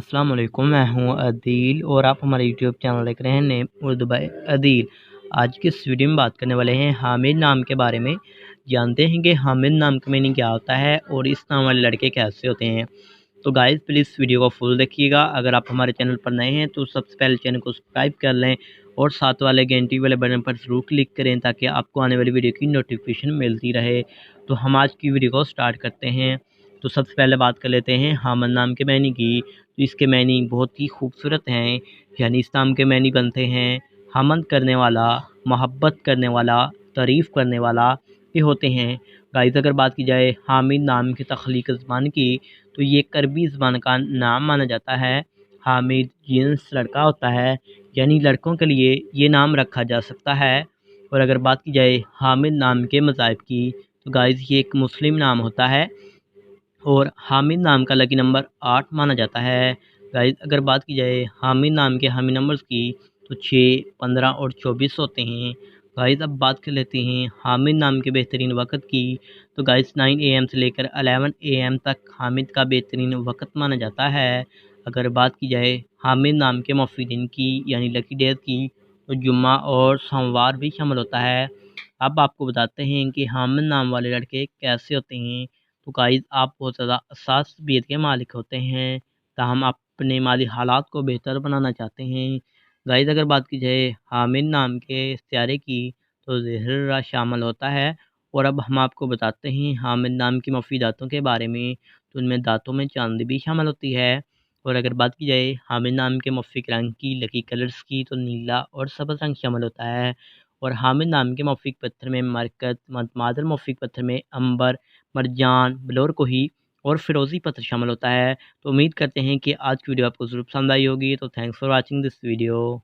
अस्सलाम वालेकुम, मैं हूँ अदील और आप हमारे यूट्यूब चैनल देख रहे हैं नेम उर्दू बाय अदील। आज की इस वीडियो में बात करने वाले हैं हामिद नाम के बारे में। जानते हैं कि हामिद नाम का मीनिंग क्या होता है और इस नाम वाले लड़के कैसे होते हैं। तो गाइस प्लीज़ वीडियो को फुल देखिएगा। अगर आप हमारे चैनल पर नए हैं तो सबसे पहले चैनल को सब्सक्राइब कर लें और साथ वाले घंटी वाले बटन पर ज़रूर क्लिक करें ताकि आपको आने वाली वीडियो की नोटिफिकेशन मिलती रहे। तो हम आज की वीडियो को स्टार्ट करते हैं। तो सबसे पहले बात कर लेते हैं हामिद नाम के मैनी की। तो इसके मैनी बहुत ही खूबसूरत हैं, यानी इस नाम के मैनी बनते हैं हमद करने वाला, मोहब्बत करने वाला, तारीफ़ करने वाला ये होते हैं। गाइस अगर बात की जाए हामिद नाम की तख्लीक ज़बान की, तो ये करबी ज़बान का नाम माना जाता है। हामिद जिन्स लड़का होता है, यानी लड़कों के लिए ये नाम रखा जा सकता है। और अगर बात की जाए हामिद नाम के मज़ाहिब की, तो गाइस ये एक मुस्लिम नाम होता है और हामिद नाम का लकी नंबर 8 माना जाता है। गाइस अगर बात की जाए हामिद नाम के हामी नंबर्स की, तो 6, 15 और 24 होते हैं। गाइस अब बात कर लेते हैं हामिद नाम के बेहतरीन वक़्त की। तो गाइस 9 AM से लेकर 11 AM तक हामिद का बेहतरीन वक़्त माना जाता है। अगर बात की जाए हामिद नाम के मौफी दिन की, यानी लकी डेज़ की, तो जुम्मा और सोमवार भी शामिल होता है। अब आपको बताते हैं कि हामिद नाम वाले लड़के कैसे होते हैं। तो गाइस आप बहुत ज़्यादा हसास तबीयत के मालिक होते हैं, ताहम आप अपने माली हालात को बेहतर बनाना चाहते हैं। गाइस अगर बात की जाए हामिद नाम के इख्तियारे की, तो ज़हरा शामिल होता है। और अब हम आपको बताते हैं हामिद नाम की मफ़ी दाँतों के बारे में। तो उनमें दाँतों में चांदी भी शामिल होती है। और अगर बात की जाए हामिद नाम के मौफ़िक रंग की, लकी कलर्स की, तो नीला और सब्ज़ रंग शामिल होता है। और हामिद नाम के मौफ़िक पत्थर में मरकत, मादर मौफ़िक पत्थर में अंबर, मरजान, बलौर कोही और फ़िरोज़ी पत्थर शामिल होता है। तो उम्मीद करते हैं कि आज की वीडियो आपको ज़रूर पसंद आई होगी। तो thanks for watching this video.